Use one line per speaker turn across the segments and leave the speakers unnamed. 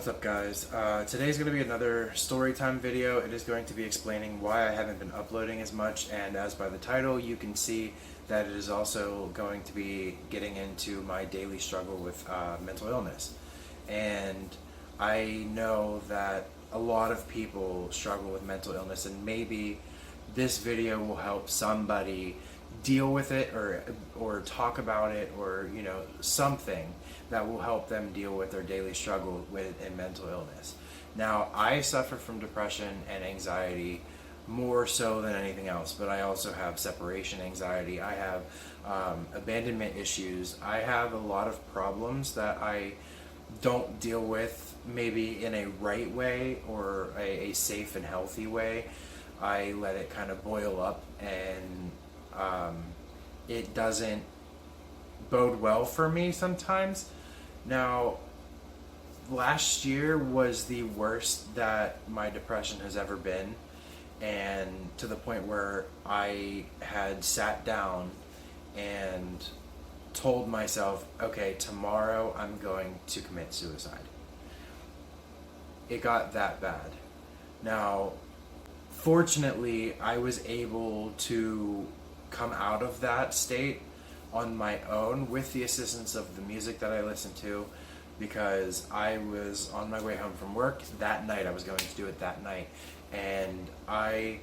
What's up, guys? Today's going to be another story time video. It is going to be explaining why I haven't been uploading as much, and as by the title you can see that it is also going to be getting into my daily struggle with mental illness. And I know that a lot of people struggle with mental illness, and maybe this video will help somebody deal with it or talk about it, or something that will help them deal with their daily struggle with in mental illness. Now, I suffer from depression and anxiety more so than anything else, but I also have separation anxiety. I have abandonment issues. I have a lot of problems that I don't deal with maybe in a right way or a safe and healthy way. I let it kind of boil up, and it doesn't bode well for me sometimes. Now, last year was the worst that my depression has ever been, and to the point where I had sat down and told myself, okay, tomorrow I'm going to commit suicide. It got that bad. Now, fortunately, I was able to come out of that state on my own with the assistance of the music that I listened to, because I was on my way home from work that night. I was going to do it that night, and I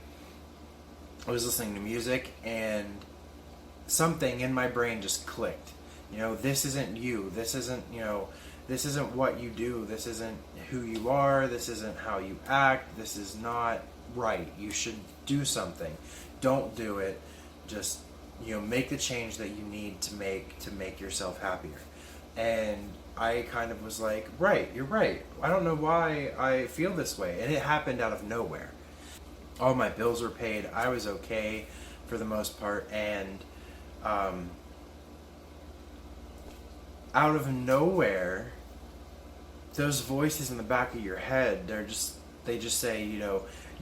was listening to music, and something in my brain just clicked. This isn't you. This isn't, this isn't what you do. This isn't who you are. This isn't how you act. This is not right. You should do something. Don't do it. Just make the change that you need to make yourself happier. And I kind of was like, right, you're right. I don't know why I feel this way. And it happened out of nowhere. All my bills were paid. I was okay for the most part. And out of nowhere, those voices in the back of your head, they just say,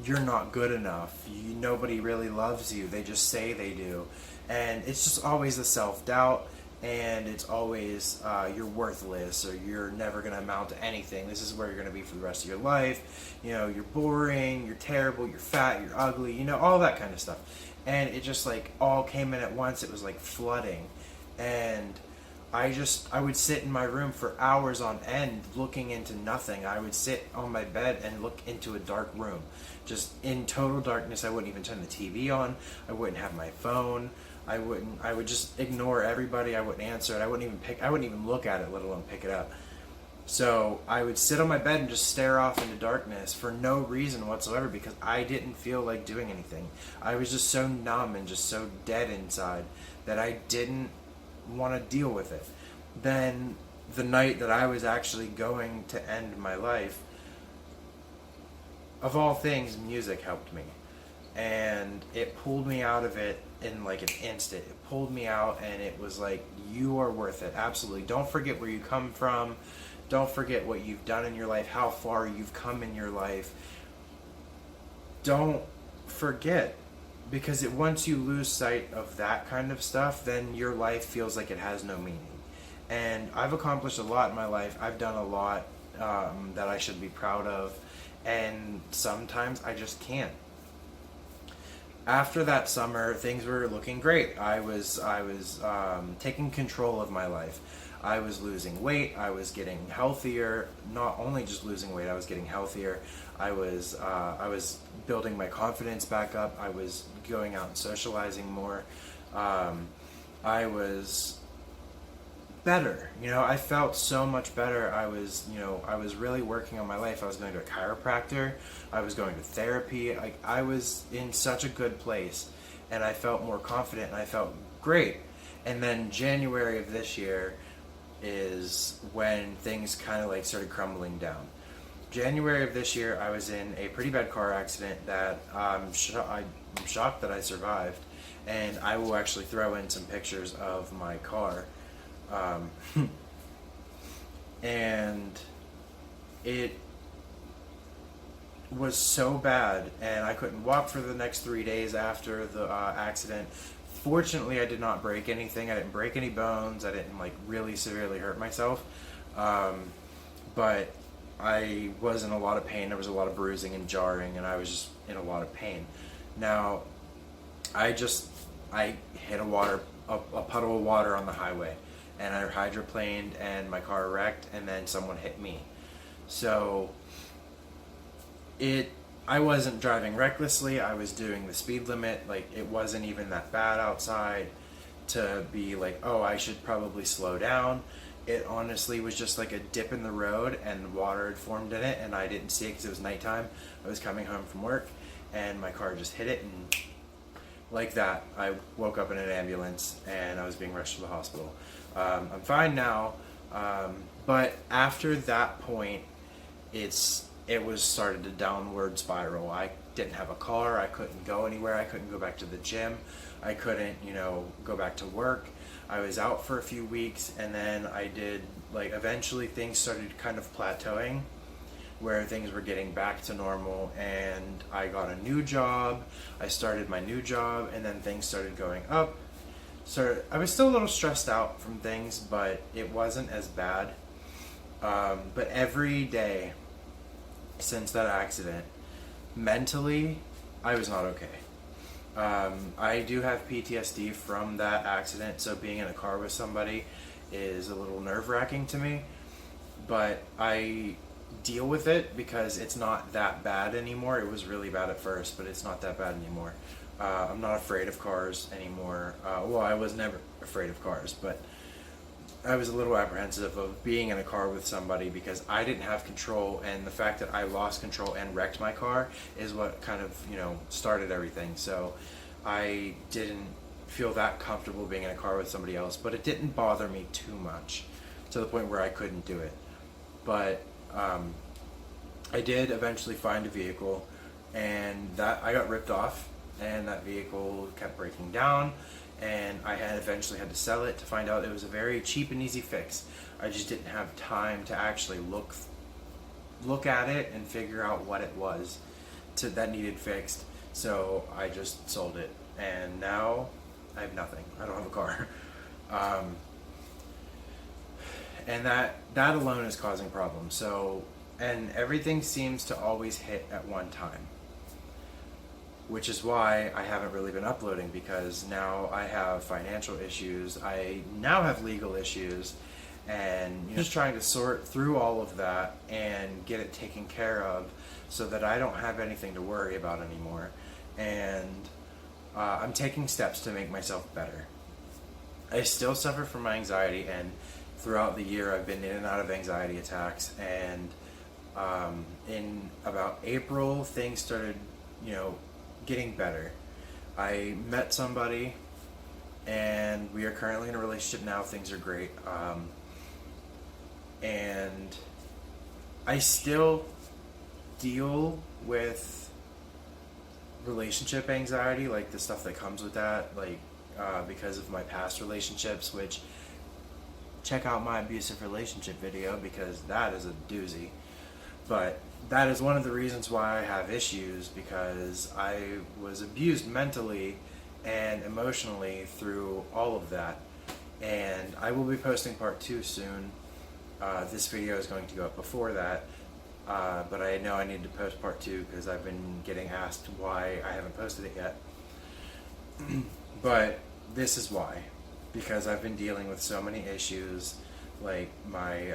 you're not good enough. Nobody really loves you. They just say they do. And it's just always the self-doubt, and it's always you're worthless, or you're never going to amount to anything. This is where you're going to be for the rest of your life. You're boring, you're terrible, you're fat, you're ugly, all that kind of stuff. And it just all came in at once. It was like flooding. And I would sit in my room for hours on end looking into nothing. I would sit on my bed and look into a dark room, just in total darkness. I wouldn't even turn the TV on. I wouldn't have my phone. I would just ignore everybody. I wouldn't answer it. I wouldn't even look at it, let alone pick it up. So I would sit on my bed and just stare off into darkness for no reason whatsoever, because I didn't feel like doing anything. I was just so numb and just so dead inside that I didn't want to deal with it. Then the night that I was actually going to end my life, of all things, music helped me, and it pulled me out of it in like an instant. It pulled me out, and it was like, you are worth it. Absolutely. Don't forget where you come from. Don't forget what you've done in your life, how far you've come in your life. Don't forget. Because once you lose sight of that kind of stuff, then your life feels like it has no meaning. And I've accomplished a lot in my life. I've done a lot that I should be proud of. And sometimes I just can't. After that summer, things were looking great. I was taking control of my life. I was losing weight. I was getting healthier. Not only just losing weight, I was getting healthier. I was building my confidence back up. I was going out and socializing more. I was better. I felt so much better. I was really working on my life. I was going to a chiropractor. I was going to therapy. I was in such a good place, and I felt more confident, and I felt great. And then January of this year is when things kind of started crumbling down. January of this year, I was in a pretty bad car accident that I'm shocked that I survived, and I will actually throw in some pictures of my car. And it was so bad, and I couldn't walk for the next 3 days after the accident. Fortunately, I did not break anything. I didn't break any bones. I didn't really severely hurt myself. But I was in a lot of pain. There was a lot of bruising and jarring, and I was just in a lot of pain. Now, I hit a puddle of water on the highway, and I hydroplaned, and my car wrecked, and then someone hit me. So I wasn't driving recklessly. I was doing the speed limit. Like, it wasn't even that bad outside to be like, oh, I should probably slow down. It honestly was just like a dip in the road, and water had formed in it, and I didn't see it because it was nighttime. I was coming home from work, and my car just hit it, and like that, I woke up in an ambulance, and I was being rushed to the hospital. I'm fine now, but after that point, it was started a downward spiral. I didn't have a car. I couldn't go anywhere. I couldn't go back to the gym. I couldn't, go back to work. I was out for a few weeks, and then eventually things started kind of plateauing, where things were getting back to normal, and I got a new job. I started my new job, and then things started going up. So I was still a little stressed out from things, but it wasn't as bad. But every day since that accident, mentally, I was not okay. I do have PTSD from that accident, so being in a car with somebody is a little nerve-wracking to me, but I deal with it because it's not that bad anymore. It was really bad at first, but it's not that bad anymore. I'm not afraid of cars anymore. Well, I was never afraid of cars, but I was a little apprehensive of being in a car with somebody because I didn't have control, and the fact that I lost control and wrecked my car is what kind of, started everything. So I didn't feel that comfortable being in a car with somebody else, but it didn't bother me too much to the point where I couldn't do it. But I did eventually find a vehicle, and that I got ripped off, and that vehicle kept breaking down, and I had eventually had to sell it to find out it was a very cheap and easy fix. I just didn't have time to actually look at it and figure out what it was that needed fixed. So I just sold it, and now I have nothing. I don't have a car. And that alone is causing problems. So, and everything seems to always hit at one time, which is why I haven't really been uploading, because now I have financial issues, I now have legal issues, and just trying to sort through all of that and get it taken care of so that I don't have anything to worry about anymore. And I'm taking steps to make myself better. I still suffer from anxiety, and throughout the year I've been in and out of anxiety attacks, and in about April things started, getting better. I met somebody, and we are currently in a relationship now. Things are great. And I still deal with relationship anxiety, like the stuff that comes with that, because of my past relationships, which check out my abusive relationship video because that is a doozy. But that is one of the reasons why I have issues, because I was abused mentally and emotionally through all of that. And I will be posting part 2 soon. This video is going to go up before that, but I know I need to post part 2 because I've been getting asked why I haven't posted it yet. But this is why, because I've been dealing with so many issues, like my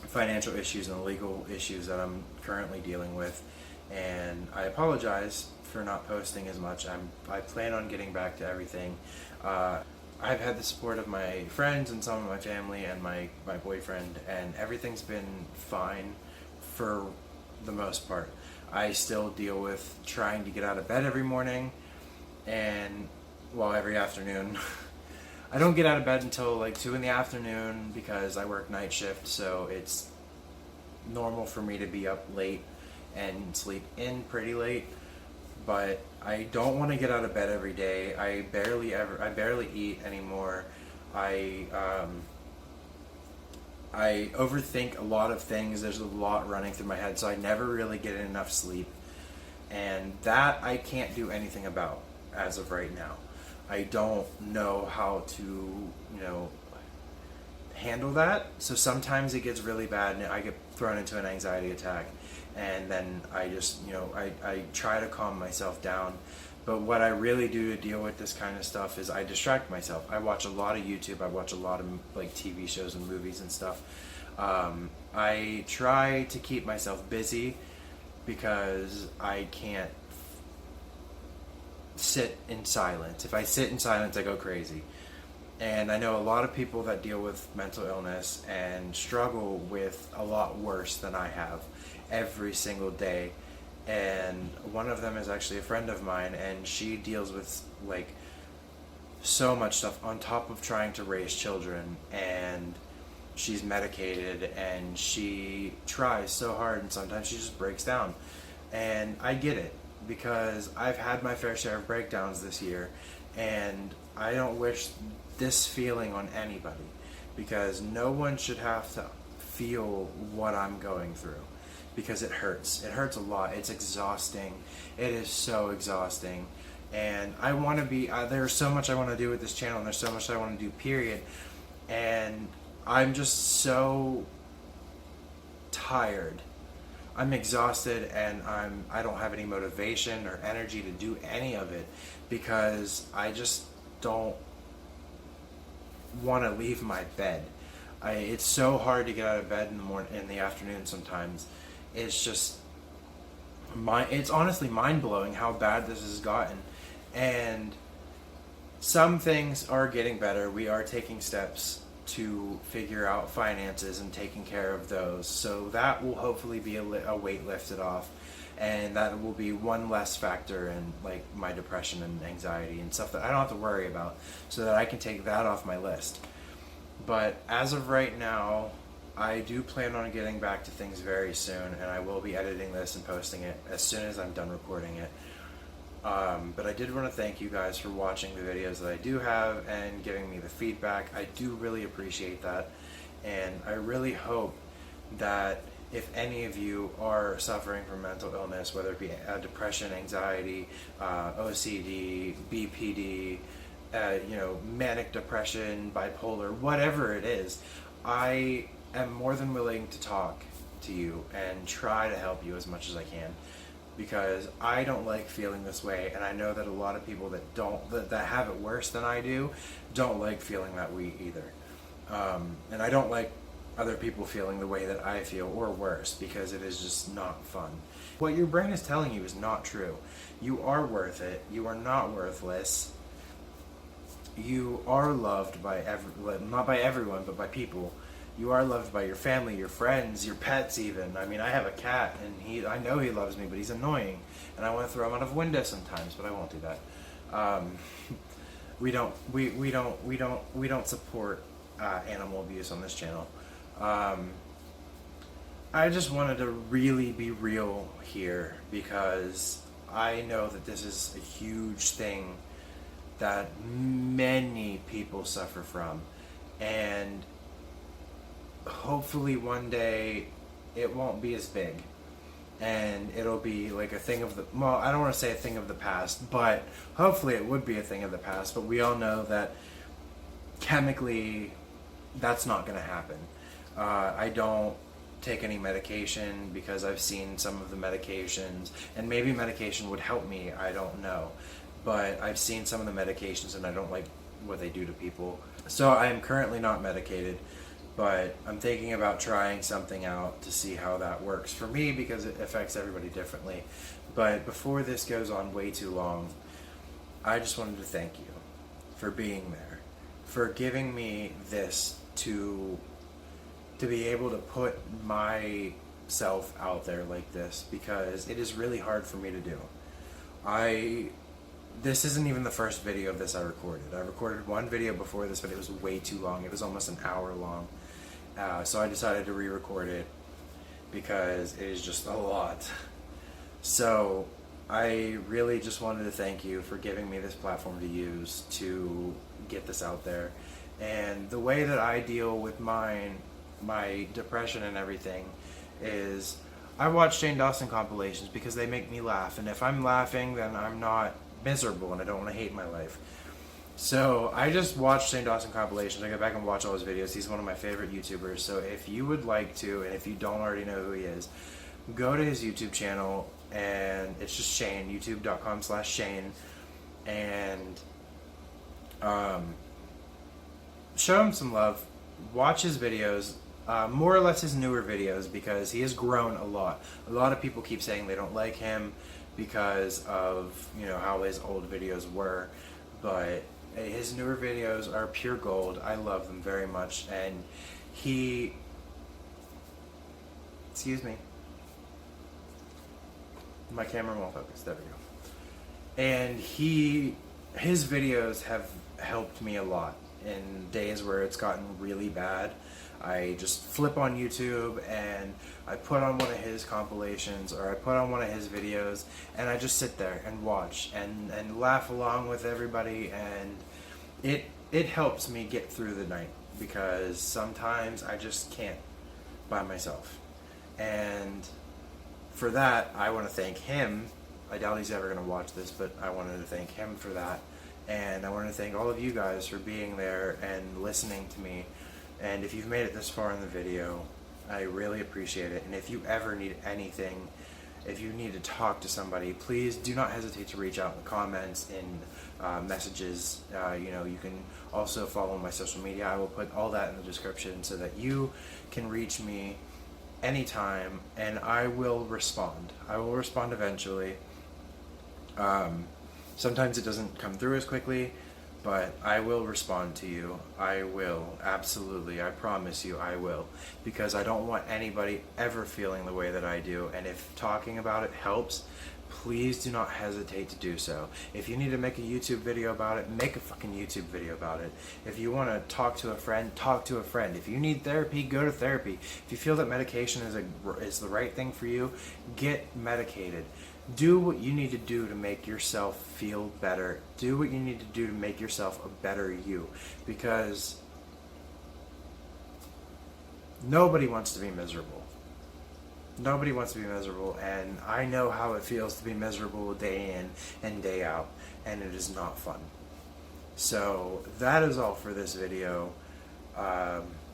financial issues and legal issues that I'm currently dealing with, and I apologize for not posting as much. I plan on getting back to everything. I've had the support of my friends and some of my family and my boyfriend, and everything's been fine for the most part. I still deal with trying to get out of bed every morning, and every afternoon. I don't get out of bed until like 2 in the afternoon because I work night shift, so it's normal for me to be up late and sleep in pretty late. But I don't want to get out of bed every day. I barely eat anymore. I overthink a lot of things. There's a lot running through my head, so I never really get enough sleep. And that I can't do anything about as of right now. I don't know how to, handle that. So sometimes it gets really bad and I get thrown into an anxiety attack, and then I just, I try to calm myself down. But what I really do to deal with this kind of stuff is I distract myself. I watch a lot of YouTube. I watch a lot of like TV shows and movies and stuff. I try to keep myself busy because I can't sit in silence. If I sit in silence, I go crazy. And I know a lot of people that deal with mental illness and struggle with a lot worse than I have every single day. And one of them is actually a friend of mine, and she deals with like so much stuff on top of trying to raise children, and she's medicated and she tries so hard, and sometimes she just breaks down. And I get it, because I've had my fair share of breakdowns this year, and I don't wish this feeling on anybody, because no one should have to feel what I'm going through, because it hurts. It hurts a lot. It's exhausting. It is so exhausting. And I want to be, there's so much I want to do with this channel, and there's so much I want to do, period. And I'm just so tired. I'm exhausted, and I don't have any motivation or energy to do any of it, because I just don't want to leave my bed. It's so hard to get out of bed in the morning, in the afternoon sometimes. It's just it's honestly mind-blowing how bad this has gotten. And some things are getting better. We are taking steps to figure out finances and taking care of those, so that will hopefully be a weight lifted off, and that will be one less factor in like my depression and anxiety and stuff that I don't have to worry about, so that I can take that off my list. But as of right now, I do plan on getting back to things very soon, and I will be editing this and posting it as soon as I'm done recording it. But I did want to thank you guys for watching the videos that I do have and giving me the feedback. I do really appreciate that, and I really hope that if any of you are suffering from mental illness, whether it be depression, anxiety, OCD, BPD, manic depression, bipolar, whatever it is, I am more than willing to talk to you and try to help you as much as I can, because I don't like feeling this way, and I know that a lot of people that have it worse than I do don't like feeling that way either. And I don't like other people feeling the way that I feel, or worse, because it is just not fun. What your brain is telling you is not true. You are worth it. You are not worthless. You are loved by not by everyone, but by people. You are loved by your family, your friends, your pets even. I mean, I have a cat, and I know he loves me, but he's annoying, and I want to throw him out of a window sometimes, but I won't do that. We don't support animal abuse on this channel. I just wanted to really be real here, because I know that this is a huge thing that many people suffer from, and hopefully one day it won't be as big, and it'll be like a thing of the, well, I don't want to say a thing of the past, but hopefully it would be a thing of the past. But we all know that chemically that's not going to happen. I don't take any medication, because I've seen some of the medications, and maybe medication would help me, I don't know, but I've seen some of the medications and I don't like what they do to people. So I am currently not medicated, but I'm thinking about trying something out to see how that works for me, because it affects everybody differently. But before this goes on way too long, I just wanted to thank you for being there, for giving me this to be able to put myself out there like this, because it is really hard for me to do. This isn't even the first video of this I recorded. I recorded one video before this, but it was way too long. It was almost an hour long. So I decided to re-record it, because it is just a lot. So I really just wanted to thank you for giving me this platform to use to get this out there. And the way that I deal with my depression and everything is I watch Shane Dawson compilations, because they make me laugh. And if I'm laughing, then I'm not miserable, and I don't want to hate my life. So I just watched Shane Dawson compilations. I go back and watch all his videos. He's one of my favorite YouTubers. So if you would like to, and if you don't already know who he is, go to his YouTube channel, and it's just Shane, youtube.com/Shane, and show him some love. Watch his videos, more or less his newer videos, because he has grown a lot. A lot of people keep saying they don't like him because of, you know, how his old videos were, but his newer videos are pure gold. I love them very much, and he, excuse me, my camera won't focus, there we go. And his videos have helped me a lot in days where it's gotten really bad. I just flip on YouTube and I put on one of his compilations, or I put on one of his videos, and I just sit there and watch and laugh along with everybody, and it helps me get through the night, because sometimes I just can't by myself. And for that, I want to thank him. I doubt he's ever going to watch this, but I wanted to thank him for that. And I want to thank all of you guys for being there and listening to me. And if you've made it this far in the video, I really appreciate it. And if you ever need anything, if you need to talk to somebody, please do not hesitate to reach out in the comments, in messages. You know, you can also follow my social media. I will put all that in the description so that you can reach me anytime, and I will respond. I will respond eventually. Sometimes it doesn't come through as quickly, but I will respond to you. I will, absolutely. I promise you I will, because I don't want anybody ever feeling the way that I do. And if talking about it helps, please do not hesitate to do so. If you need to make a YouTube video about it, make a fucking YouTube video about it. If you want to talk to a friend, talk to a friend. If you need therapy, go to therapy. If you feel that medication is the right thing for you, get medicated. Do what you need to do to make yourself feel better. Do what you need to do to make yourself a better you, because nobody wants to be miserable. Nobody wants to be miserable, and I know how it feels to be miserable day in and day out, and it is not fun. So that is all for this video.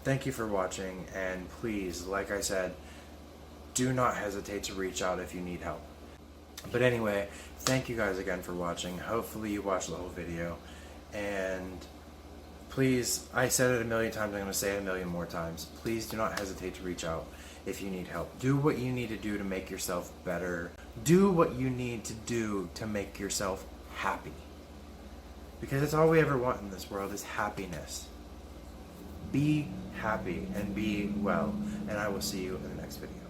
Thank you for watching, and please, like I said, do not hesitate to reach out if you need help. But anyway, thank you guys again for watching. Hopefully you watched the whole video, and please, I said it a million times, I'm going to say it a million more times, please do not hesitate to reach out if you need help. Do what you need to do to make yourself better. Do what you need to do to make yourself happy, because that's all we ever want in this world, is happiness. Be happy and be well, and I will see you in the next video.